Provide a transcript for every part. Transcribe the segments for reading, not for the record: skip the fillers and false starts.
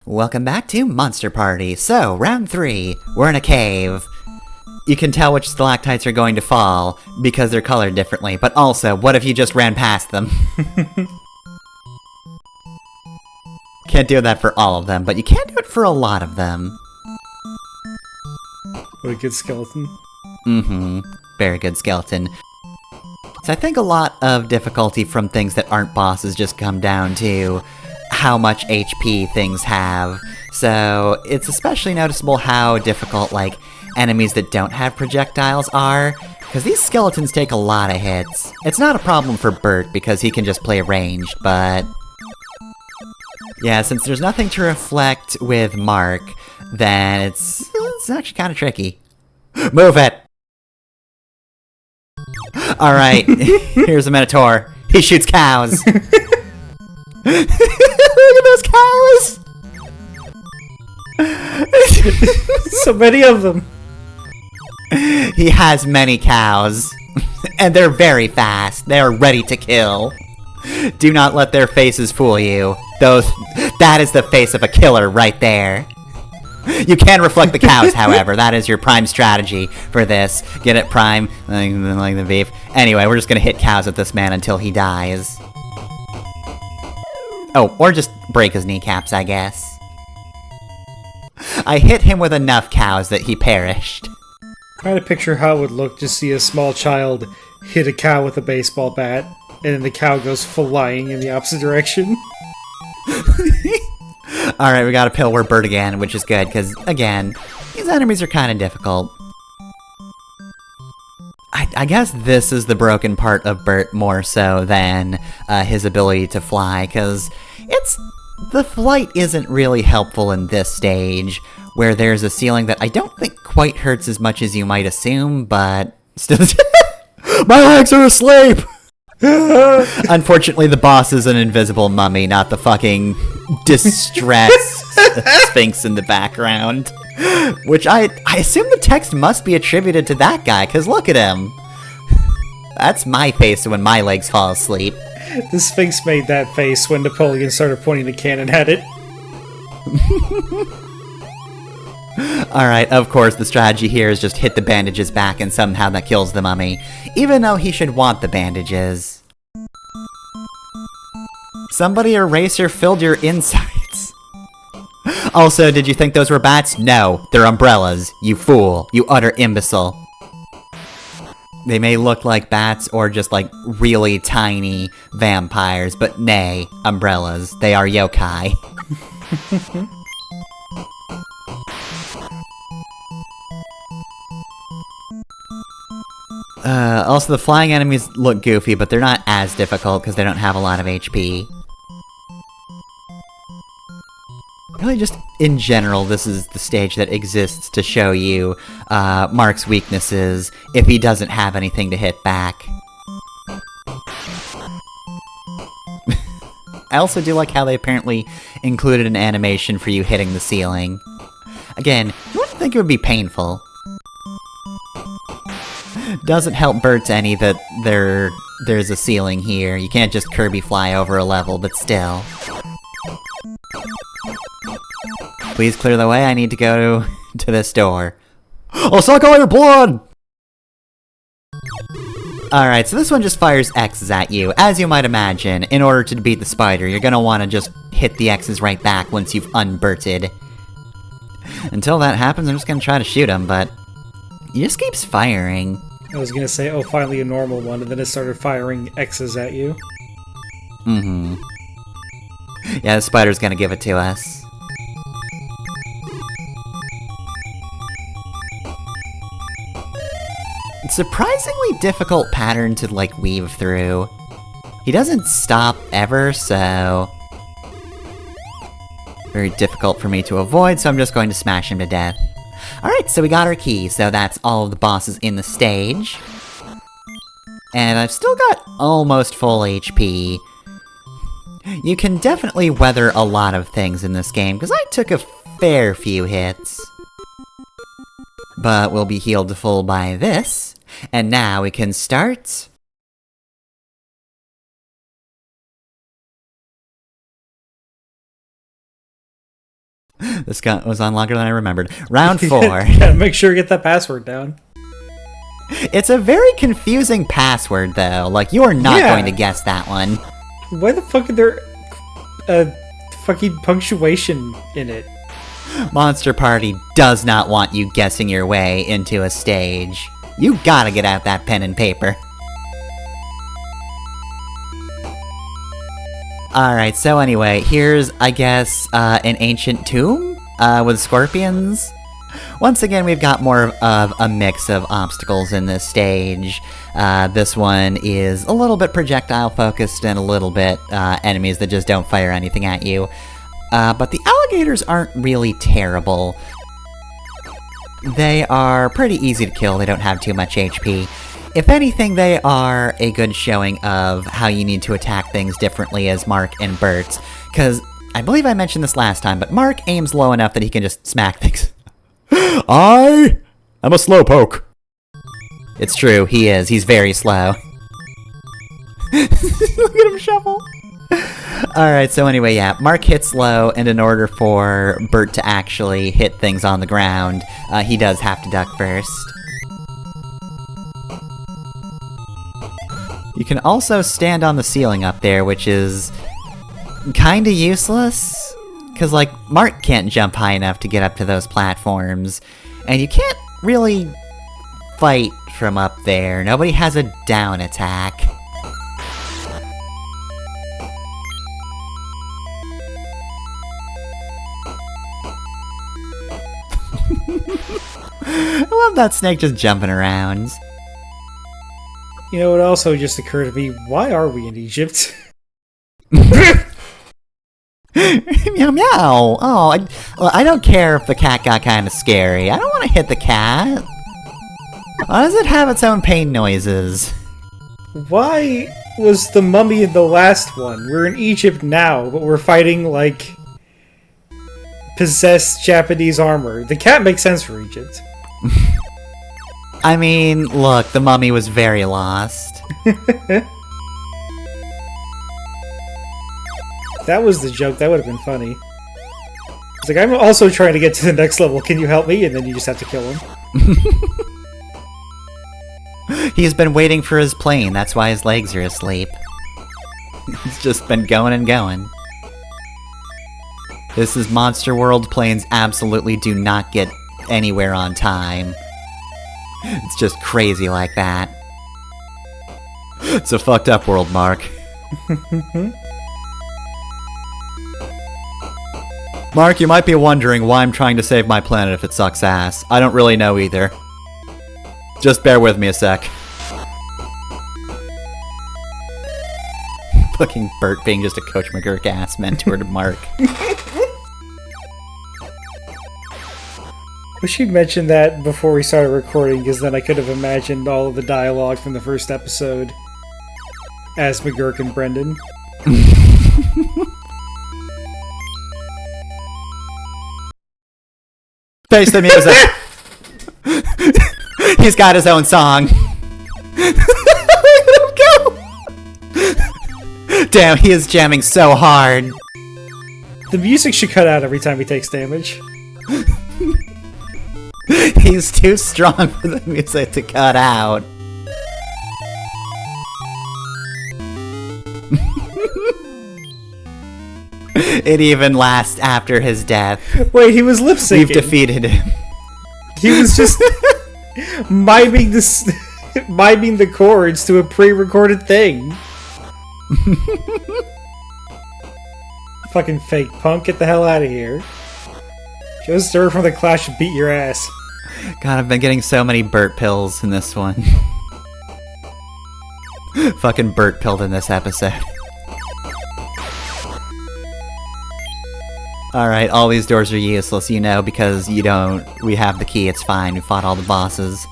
Welcome back to Monster Party. So, round 3, we're in a cave. You can tell which stalactites are going to fall, because they're colored differently, but also, what if you just ran past them? Can't do that for all of them, but you can do it for a lot of them. What a good skeleton. Very good skeleton. So I think a lot of difficulty from things that aren't bosses just come down to how much HP things have. So it's especially noticeable how difficult, like, enemies that don't have projectiles are, because these skeletons take a lot of hits. It's not a problem for Bert, because he can just play ranged, but... yeah, since there's nothing to reflect with Mark, then it's actually kind of tricky. Move it! Alright, here's a Minotaur. He shoots cows! Look at those cows! So many of them! He has many cows. And they're very fast. They are ready to kill. Do not let their faces fool you. That is the face of a killer right there. You can reflect the cows, however. That is your prime strategy for this. Get it, prime, like the beef. Anyway, we're just gonna hit cows with this man until he dies. Oh, or just break his kneecaps, I guess. I hit him with enough cows that he perished. Trying to picture how it would look to see a small child hit a cow with a baseball bat, and then the cow goes flying in the opposite direction. Alright, we got a Pillward Bird again, which is good, because, again, these enemies are kind of difficult. I guess this is the broken part of Bert more so than his ability to fly, because the flight isn't really helpful in this stage, where there's a ceiling that I don't think quite hurts as much as you might assume, but still... My legs are asleep! Unfortunately, the boss is an invisible mummy, not the fucking distressed sphinx in the background. Which I assume the text must be attributed to that guy, because look at him. That's my face when my legs fall asleep. The Sphinx made that face when Napoleon started pointing the cannon at it. Alright, of course, the strategy here is just hit the bandages back and somehow that kills the mummy, even though he should want the bandages. Somebody eraser filled your insides. Also, did you think those were bats? No, they're umbrellas. You fool. You utter imbecile. They may look like bats or just like really tiny vampires, but nay, umbrellas. They are yokai. Also, the flying enemies look goofy, but they're not as difficult because they don't have a lot of HP. Really, just in general, this is the stage that exists to show you Mark's weaknesses if he doesn't have anything to hit back. I also do like how they apparently included an animation for you hitting the ceiling. Again, you wouldn't think it would be painful. Doesn't help Bert any that there's a ceiling here. You can't just Kirby fly over a level, but still. Please clear the way, I need to go to this door. I'll suck all your blood! Alright, so this one just fires X's at you. As you might imagine, in order to beat the spider, you're gonna want to just hit the X's right back once you've unburted. Until that happens, I'm just gonna try to shoot him, but he just keeps firing. I was gonna say, oh, finally a normal one, and then it started firing X's at you. Yeah, the spider's gonna give it to us. Surprisingly difficult pattern to, like, weave through. He doesn't stop ever, so... very difficult for me to avoid, so I'm just going to smash him to death. Alright, so we got our key, so that's all of the bosses in the stage. And I've still got almost full HP. You can definitely weather a lot of things in this game, because I took a fair few hits. But we'll be healed to full by this, and now we can start... This was on longer than I remembered. Round 4. Gotta make sure you get that password down. It's a very confusing password, though. Like, you are not going to guess that one. Why the fuck is there a fucking punctuation in it? Monster Party does not want you guessing your way into a stage. You gotta get out that pen and paper. Alright, so anyway, here's, I guess, an ancient tomb with scorpions. Once again, we've got more of a mix of obstacles in this stage. This one is a little bit projectile-focused and a little bit enemies that just don't fire anything at you. But the alligators aren't really terrible. They are pretty easy to kill, they don't have too much HP. If anything, they are a good showing of how you need to attack things differently as Mark and Bert. Because, I believe I mentioned this last time, but Mark aims low enough that he can just smack things. I am a slowpoke. It's true, he is. He's very slow. Look at him shuffle. Alright, so anyway, yeah, Mark hits low, and in order for Bert to actually hit things on the ground, he does have to duck first. You can also stand on the ceiling up there, which is kinda useless. Because, like, Mark can't jump high enough to get up to those platforms, and you can't really fight from up there. Nobody has a down attack. I love that snake just jumping around. You know, it also just occurred to me, why are we in Egypt? Meow meow! Oh, I don't care if the cat got kind of scary. I don't want to hit the cat. Why does it have its own pain noises? Why was the mummy in the last one? We're in Egypt now, but we're fighting, like, possessed Japanese armor. The cat makes sense for Egypt. I mean, look, the mummy was very lost. That was the joke, that would have been funny. It's like, I'm also trying to get to the next level, can you help me? And then you just have to kill him. He's been waiting for his plane, that's why his legs are asleep. He's just been going and going. This is Monster World, planes absolutely do not get anywhere on time. It's just crazy like that. It's a fucked up world, Mark. Mark, you might be wondering why I'm trying to save my planet if it sucks ass. I don't really know either. Just bear with me a sec. Fucking Bert being just a Coach McGurk ass mentor to Mark. Wish you'd mentioned that before we started recording, because then I could have imagined all of the dialogue from the first episode as McGurk and Brendan. Face the music! He's got his own song. Look at him go! Damn, he is jamming so hard. The music should cut out every time he takes damage. He's too strong for the music to cut out. It even lasts after his death. Wait, he was lip syncing. We've defeated him. He was just miming the chords to a pre-recorded thing. Fucking fake punk, get the hell out of here. Joe Stir from the Clash should beat your ass. God, I've been getting so many Bert pills in this one. Fucking Bert pilled in this episode. Alright, all these doors are useless, you know, because we have the key, it's fine, we fought all the bosses.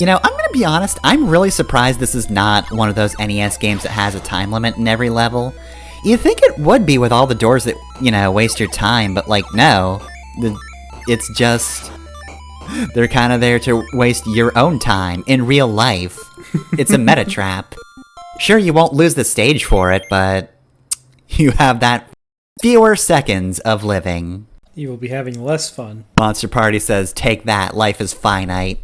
You know, I'm gonna be honest, I'm really surprised this is not one of those NES games that has a time limit in every level. You'd think it would be with all the doors that, you know, waste your time, but like, no. It's just... they're kind of there to waste your own time, in real life. It's a meta trap. Sure, you won't lose the stage for it, but... you have that fewer seconds of living. You will be having less fun. Monster Party says, take that, life is finite.